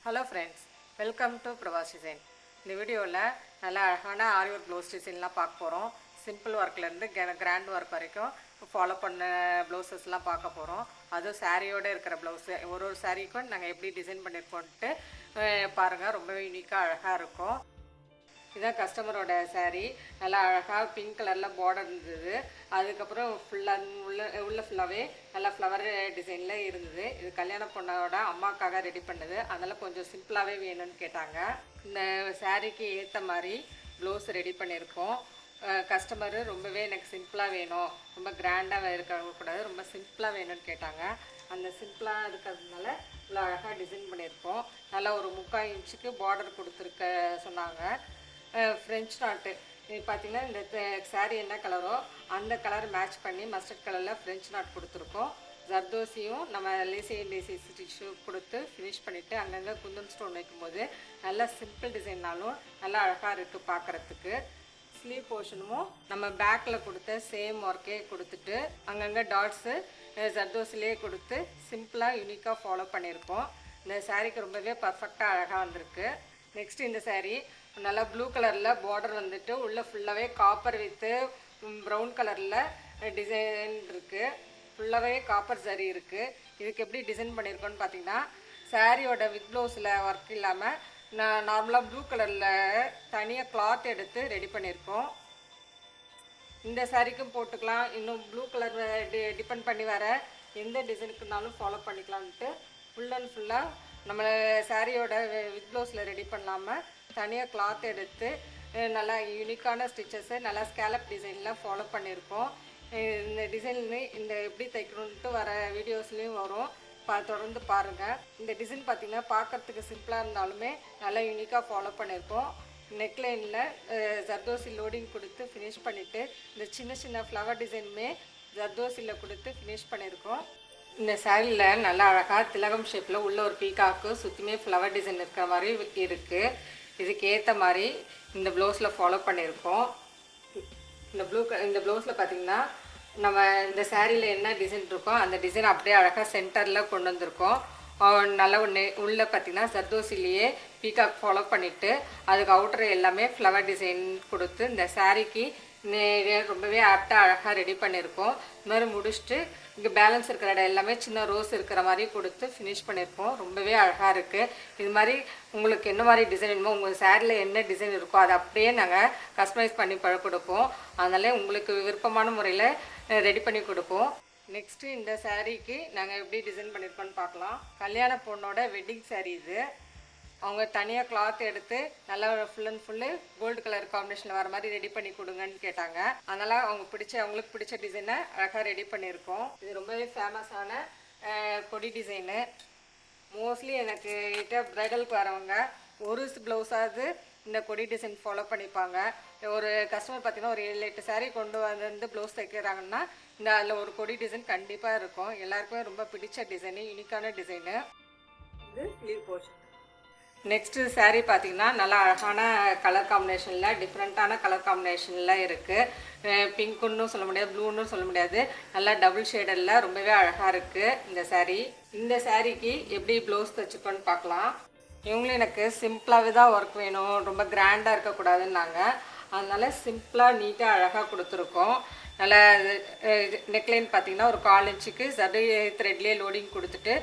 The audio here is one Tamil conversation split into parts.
Hello friends, welcome to Prabhas design. இந்த வீடியோவில் நல்லா அழகான ஆரி ஒர்க் ப்ளவுஸ் டிசைன்லாம் பார்க்க போகிறோம். சிம்பிள் ஒர்க்லேருந்து கிராண்ட் ஒர்க் வரைக்கும் ஃபாலோ பண்ண ப்ளவுசஸ்லாம் பார்க்க போகிறோம். அதுவும் சாரியோடு இருக்கிற ப்ளவுஸு ஒரு சாரீக்கும் நாங்கள் எப்படி டிசைன் பண்ணியிருக்கோன்ட்டு பாருங்கள். ரொம்பவே யூனிக்காக அழகாக இருக்கும். இதுதான் கஸ்டமரோட சாரீ. நல்லா அழகாக பிங்க் கலரில் பார்டர் இருந்தது. அதுக்கப்புறம் உள்ள ஃபுல்லாகவே நல்லா ஃப்ளவர் டிசைனில் இருந்தது. இது கல்யாண பொண்ணோட அம்மாக்காக ரெடி பண்ணது. அதனால் கொஞ்சம் சிம்பிளாகவே வேணும்னு கேட்டாங்க. இந்த சாரீக்கு ஏற்ற மாதிரி ப்ளவுஸ் ரெடி பண்ணியிருக்கோம். கஸ்டமரு ரொம்பவே எனக்கு சிம்பிளாக வேணும், ரொம்ப கிராண்டாக இருக்கக்கூடாது, ரொம்ப சிம்பிளாக வேணும்னு கேட்டாங்க. அந்த சிம்பிளாக இருக்கிறதுனால இவ்வளோ அழகாக டிசைன் பண்ணியிருக்கோம். நல்லா ஒரு 3/4 இன்ச்சுக்கு பார்டர் கொடுத்துருக்க சொன்னாங்க. ஃப்ரெஞ்ச் நாட்டு இது பார்த்திங்கன்னா இந்த சாரீ என்ன கலரோ அந்த கலர் மேட்ச் பண்ணி மஸ்டர்ட் கலரில் ஃப்ரெஞ்ச் நாட் கொடுத்துருக்கோம். ஜர்தோசியும் நம்ம லேசி ஸ்டிச்சு கொடுத்து ஃபினிஷ் பண்ணிவிட்டு அங்கங்கே குந்தன் ஸ்டோன் வைக்கும்போது நல்லா சிம்பிள் டிசைன்னாலும் நல்லா அழகாக இருக்குது பார்க்குறதுக்கு. ஸ்லீவ் போர்ஷனும் நம்ம பேக்கில் கொடுத்த சேம் ஒர்க்கே கொடுத்துட்டு அங்கங்கே டாட்ஸு ஜர்தோசிலே கொடுத்து சிம்பிளாக யூனிக்காக ஃபாலோ பண்ணியிருக்கோம். இந்த சாரீக்கு ரொம்பவே பர்ஃபெக்டாக அழகாக வந்திருக்கு. நெக்ஸ்ட் இந்த சாரீ நல்லா ப்ளூ கலரில் பார்டர் வந்துட்டு உள்ளே ஃபுல்லாகவே காப்பர் வித்து ப்ரௌன் கலரில் டிசைன் இருக்குது. ஃபுல்லாகவே காப்பர் சரி இருக்குது. இதுக்கு எப்படி டிசைன் பண்ணியிருக்கோன்னு பார்த்தீங்கன்னா, சாரியோட வித் ப்ளவுஸில் ஒர்க் இல்லாமல் நான் நார்மலாக ப்ளூ கலரில் தனியாக கிளாத் எடுத்து ரெடி பண்ணியிருக்கோம். இந்த சாரீக்கும் போட்டுக்கலாம். இன்னும் ப்ளூ கலர் டிபெண்ட் பண்ணி வர எந்த டிசைனுக்குனாலும் ஃபாலோ பண்ணிக்கலான்ட்டு ஃபுல் அண்ட் ஃபுல்லாக நம்ம சாரியோட வித் ப்ளவுஸில் ரெடி பண்ணாமல் தனியாக கிளாத் எடுத்து நல்லா யூனிக்கான ஸ்டிச்சஸை நல்லா ஸ்கேலப் டிசைனில் ஃபாலோ பண்ணியிருக்கோம். இந்த டிசைன் இந்த எப்படி தைக்கணுன்ட்டு வர வீடியோஸ்லேயும் வரும், தொடர்ந்து பாருங்கள். இந்த டிசைன் பார்த்திங்கன்னா பார்க்குறதுக்கு சிம்பிளாக இருந்தாலுமே நல்லா யூனிக்காக ஃபாலோ பண்ணியிருக்கோம். நெக்லைனில் ஜர்தோசி லோடிங் கொடுத்து ஃபினிஷ் பண்ணிவிட்டு இந்த சின்ன சின்ன ஃப்ளவர் டிசைனுமே ஜர்தோசியில் கொடுத்து ஃபினிஷ் பண்ணியிருக்கோம். இந்த சாரியில் நல்லா அழகாக திலகம் ஷேப்பில் உள்ள ஒரு பீக்காக்கு சுற்றியுமே ஃப்ளவர் டிசைன் இருக்கிற மாதிரி இருக்குது. இதுக்கு ஏற்ற மாதிரி இந்த ப்ளவுஸில் ஃபாலோ பண்ணியிருக்கோம். இந்த ப்ளவுஸில் பார்த்திங்கன்னா நம்ம இந்த சாரியில் என்ன டிசைன் இருக்கோ அந்த டிசைன் அப்படியே அழகாக சென்டரில் கொண்டு வந்திருக்கோம். நல்லா உள்ளே பார்த்திங்கன்னா ஜர்தோசிலேயே பீகாக் ஃபாலோ பண்ணிவிட்டு அதுக்கு அவுட்டர் எல்லாமே ஃப்ளவர் டிசைன் கொடுத்து இந்த சாரீக்கு ரொம்பவே ஆப்டாக அழகாக ரெடி பண்ணியிருக்கோம். இது மாதிரி முடிச்சுட்டு இங்கே பேலன்ஸ் இருக்கிற இடம் எல்லாமே சின்ன ரோஸ் இருக்கிற மாதிரி கொடுத்து ஃபினிஷ் பண்ணியிருக்கோம். ரொம்பவே அழகாக இருக்குது. இது மாதிரி உங்களுக்கு என்ன மாதிரி டிசைன் வேணுமோ, உங்கள் சாரியில் என்ன டிசைன் இருக்கோ அதை அப்படியே நாங்கள் கஸ்டமைஸ் பண்ணி கொடுப்போம். அதனால உங்களுக்கு விருப்பமான முறையில் ரெடி பண்ணி கொடுப்போம். நெக்ஸ்ட்டு இந்த சாரீக்கு நாங்கள் எப்படி டிசைன் பண்ணியிருக்கோன்னு பார்க்கலாம். கல்யாண பொண்ணோட வெட்டிங் சாரீ இது. அவங்க தனியாக கிளாத் எடுத்து நல்லா full and full gold colour காம்பினேஷனில் வர மாதிரி ரெடி பண்ணி கொடுங்கன்னு கேட்டாங்க. அதனால் அவங்களுக்கு பிடிச்ச டிசைனை அழகாக ரெடி பண்ணியிருக்கோம். இது ரொம்பவே ஃபேமஸான கொடி டிசைனு. மோஸ்ட்லி எனக்கு கிட்ட ப்ரைடலுக்கு வரவங்க ஒரு ப்ளவுஸாவது இந்த கொடி டிசைன் ஃபாலோ பண்ணிப்பாங்க. ஒரு கஸ்டமர் பார்த்திங்கன்னா ஒரு 7-8 சாரீ கொண்டு வந்து ப்ளவுஸ் தைக்கிறாங்கன்னா இந்த அதில் ஒரு கொடி டிசைன் கண்டிப்பாக இருக்கும். எல்லாருக்குமே ரொம்ப பிடிச்ச டிசைனு, யூனிக்கான டிசைனு. இது ஸ்லீவ் போர்ஷன். நெக்ஸ்ட்டு சாரீ பார்த்திங்கன்னா நல்லா அழகான கலர் காம்பினேஷனில், டிஃப்ரெண்ட்டான கலர் காம்பினேஷனில் இருக்குது. பிங்க்குன்னு சொல்ல முடியாது, ப்ளூன்னு சொல்ல முடியாது, நல்லா டபுள் ஷேடரில் ரொம்பவே அழகாக இருக்குது இந்த சாரீ. இந்த சாரீக்கு எப்படி ப்ளவுஸ் தைச்சிருக்கோன்னு பார்க்கலாம். இவங்களும் எனக்கு சிம்பிளாகவே தான் ஒர்க் வேணும், ரொம்ப கிராண்டாக இருக்கக்கூடாதுன்னாங்க. அதனால் சிம்பிளாக நீட்டாக அழகாக கொடுத்துருக்கோம். நல்லா நெக்லைன் பார்த்திங்கன்னா ஒரு 1/4 இன்ச்சுக்கு சரி த்ரெட்லேயே லோடிங் கொடுத்துட்டு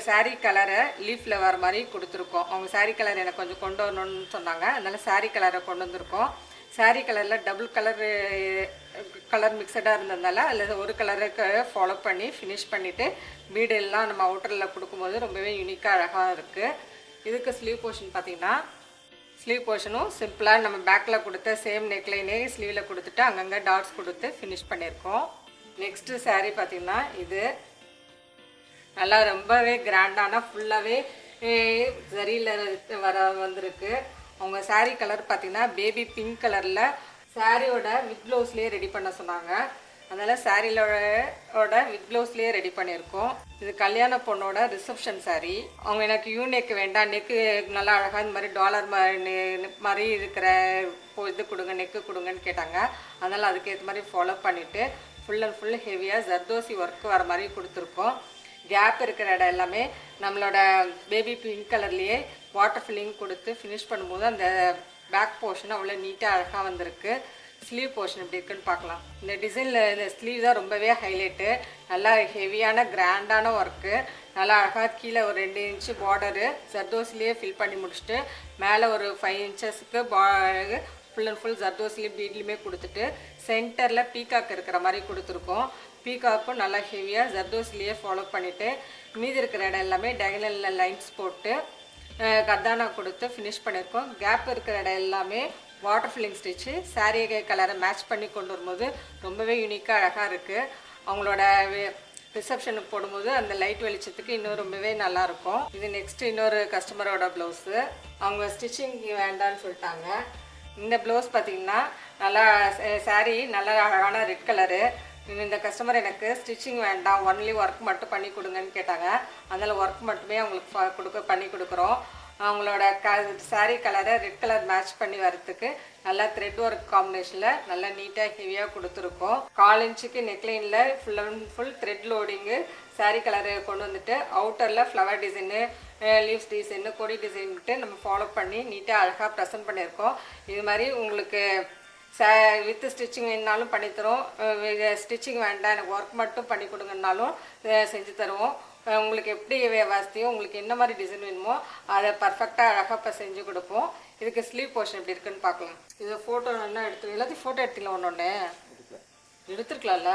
சாரீ கலரை லீஃபில் வர மாதிரி கொடுத்துருக்கோம். அவங்க சாரீ கலர் எனக்கு கொஞ்சம் கொண்டு வரணும்னு சொன்னாங்க. அதனால் சாரீ கலரை கொண்டு வந்திருக்கோம். சாரீ கலரில் டபுள் கலர் மிக்சடாக இருந்ததுனால அதில் ஒரு கலருக்கு ஃபாலோ பண்ணி ஃபினிஷ் பண்ணிவிட்டு பீடு எல்லாம் நம்ம அவுட்டரில் கொடுக்கும்போது ரொம்பவே யூனிக்காக அழகாக இருக்குது. இதுக்கு ஸ்லீவ் போர்ஷன் பார்த்திங்கன்னா ஸ்லீவ் போர்ஷனும் சிம்பிளாக நம்ம பேக்கில் கொடுத்த சேம் நெக்லைனே ஸ்லீவில் கொடுத்துட்டு அங்கங்கே டாட்ஸ் கொடுத்து ஃபினிஷ் பண்ணியிருக்கோம். நெக்ஸ்ட்டு சாரீ பார்த்திங்கன்னா இது நல்லா ரொம்பவே கிராண்டான ஃபுல்லாகவே சரியில் வந்திருக்கு. அவங்க சாரீ கலர் பார்த்திங்கன்னா பேபி பிங்க் கலரில் சாரியோட வித் ப்ளவுஸ்லேயே ரெடி பண்ண சொன்னாங்க. அதனால் சாரியோட வித் ப்ளவுஸ்லேயே ரெடி பண்ணியிருக்கோம். இது கல்யாண பொண்ணோட ரிசப்ஷன் சாரீ. அவங்க எனக்கு யூனெக் வேண்டாம், நெக்கு நல்லா அழகாக இந்த மாதிரி டாலர் மாதிரி இருக்கிற இது கொடுங்க, நெக்கு கொடுங்கன்னு கேட்டாங்க. அதனால் அதுக்கேற்ற மாதிரி ஃபாலோ பண்ணிவிட்டு ஃபுல் அண்ட் ஃபுல் ஹெவியாக ஜர்தோசி ஒர்க் வர மாதிரி கொடுத்துருக்கோம். கேப் இருக்கிற இடம் எல்லாமே நம்மளோட பேபி பிங்க் கலர்லேயே வாட்டர் ஃபில்லிங் கொடுத்து ஃபினிஷ் பண்ணும்போது அந்த பேக் போர்ஷன் அவ்வளோ நீட்டாக அழகாக வந்திருக்கு. ஸ்லீவ் போர்ஷன் எப்படி இருக்குன்னு பார்க்கலாம். இந்த டிசைனில் இந்த ஸ்லீவ் தான் ரொம்பவே ஹைலைட்டு. நல்லா ஹெவியான கிராண்டான ஒர்க்கு. நல்லா அழகாக கீழே ஒரு 2 இன்ச்சு பார்டரு ஜர்தோசிலேயே ஃபில் பண்ணி முடிச்சுட்டு மேலே ஒரு 5 இன்ச்சஸ்க்கு ஃபுல் அண்ட் ஃபுல் ஜர்தோசிலேயே பீட்லையுமே கொடுத்துட்டு சென்டரில் பீகாக் இருக்கிற மாதிரி கொடுத்துருக்கோம். பீகாக்கும் நல்லா ஹெவியாக ஜர்தோசிலேயே ஃபாலோ பண்ணிவிட்டு மீதி இருக்கிற இடம் எல்லாமே டயகனலில் லைன்ஸ் போட்டு கர்தானா கொடுத்து ஃபினிஷ் பண்ணியிருக்கோம். கேப் இருக்கிற இடம் எல்லாமே வாட்டர் ஃபில்லிங் ஸ்டிச்சு சாரீ கலரை மேட்ச் பண்ணி கொண்டு வரும்போது ரொம்பவே யூனிக்காக அழகாக இருக்குது. அவங்களோட ரிசப்ஷனுக்கு போடும்போது அந்த லைட் வெளிச்சத்துக்கு இன்னும் ரொம்பவே நல்லாயிருக்கும். இது நெக்ஸ்ட்டு இன்னொரு கஸ்டமரோட ப்ளவுஸு. அவங்க ஸ்டிச்சிங் வேண்டான்னு சொல்லிட்டாங்க. இந்த ப்ளவுஸ் பார்த்திங்கன்னா நல்லா சாரீ நல்லா அழகான ரெட் கலரு. இந்த கஸ்டமர் எனக்கு ஸ்டிச்சிங் வேண்டாம், ஒன்லி ஒர்க் மட்டும் பண்ணி கொடுங்கன்னு கேட்டாங்க. அதனால் ஒர்க் மட்டுமே அவங்களுக்கு பண்ணி கொடுக்குறோம். அவங்களோட சாரீ கலரை ரெட் கலர் மேட்ச் பண்ணி வரத்துக்கு நல்லா த்ரெட் ஒர்க் காம்பினேஷனில் நல்லா நீட்டாக ஹெவியாக கொடுத்துருக்கோம். 4 இன்ச்சுக்கு நெக்லைனில் ஃபுல் அண்ட் ஃபுல் த்ரெட் லோடிங்கு சாரீ கலரை கொண்டு வந்துட்டு அவுட்டரில் ஃப்ளவர் டிசைனு லீவ்ஸ் டிசைனு கொடி டிசைன்ட்டு நம்ம ஃபாலோ பண்ணி நீட்டாக அழகாக ப்ரெசென்ட் பண்ணியிருக்கோம். இது மாதிரி உங்களுக்கு வித் ஸ்டிச்சிங் வேணுனாலும் பண்ணித்தரோம். ஸ்டிச்சிங் வேண்டாம் எனக்கு ஒர்க் மட்டும் பண்ணி கொடுங்கன்னாலும் செஞ்சு தருவோம். உங்களுக்கு எப்படி வசதியோ உங்களுக்கு என்ன மாதிரி டிசைன் வேணுமோ அதை பர்ஃபெக்டாக அழகாக இப்போ செஞ்சு கொடுப்போம். இதுக்கு ஸ்லீவ் போர்ஷன் எப்படி இருக்குன்னு பார்க்கலாம். இதை ஃபோட்டோ என்ன எடுத்து எல்லாத்தையும் ஃபோட்டோ எடுத்துக்கலாம். ஒன்று எடுத்துருக்கலாம்ல,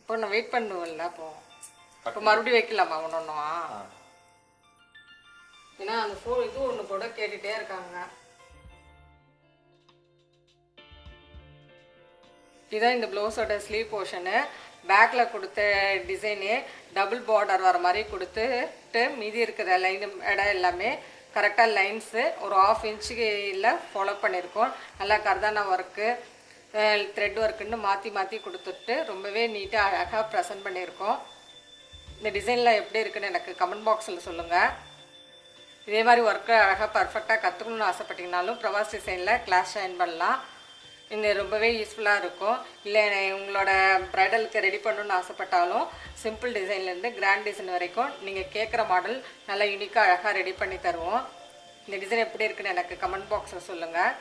இப்போ நான் வெயிட் பண்ணுவேன்ல. இப்போ மறுபடியும் வைக்கலாமா ஒன்று ஒன்றுவா? ஏன்னா அந்த இது ஒன்று கூட கேட்டுகிட்டே இருக்காங்க. இதுதான் இந்த ப்ளவுஸோட ஸ்லீவ் போர்ஷனு. பேக்கில் கொடுத்த டிசைனு டபுள் பார்டர் வர மாதிரி கொடுத்துட்டு மீதி இருக்கிற இடம் எல்லாமே கரெக்டாக லைன்ஸு ஒரு 1/2 இன்ச்சுக்கு இல்லை ஃபாலோ பண்ணியிருக்கோம். நல்லா கர்தானா ஒர்க்கு த்ரெட் ஒர்க்குன்னு மாற்றி கொடுத்துட்டு ரொம்பவே நீட்டாக அழகாக ப்ரெசென்ட் பண்ணியிருக்கோம். இந்த டிசைனில் எப்படி இருக்குன்னு எனக்கு கமெண்ட் பாக்ஸில் சொல்லுங்கள். இதே மாதிரி ஒர்க்கை அழகாக பர்ஃபெக்டாக கற்றுக்கணுன்னு ஆசைப்பட்டீங்கனாலும் பிரபாஸ் டிசைனில் கிளாஸ் ஜாயின் பண்ணலாம். இந்த ரொம்பவே யூஸ்ஃபுல்லாக இருக்கும். இல்லை உங்களோட ப்ரைடலுக்கு ரெடி பண்ணணுன்னு ஆசைப்பட்டாலும் சிம்பிள் டிசைன்லேருந்து கிராண்ட் டிசைன் வரைக்கும் நீங்கள் கேட்குற மாடல் நல்லா யூனிக்காக அழகாக ரெடி பண்ணி தருவோம். இந்த டிசைன் எப்படி இருக்குன்னு எனக்கு கமெண்ட் பாக்ஸில் சொல்லுங்கள்.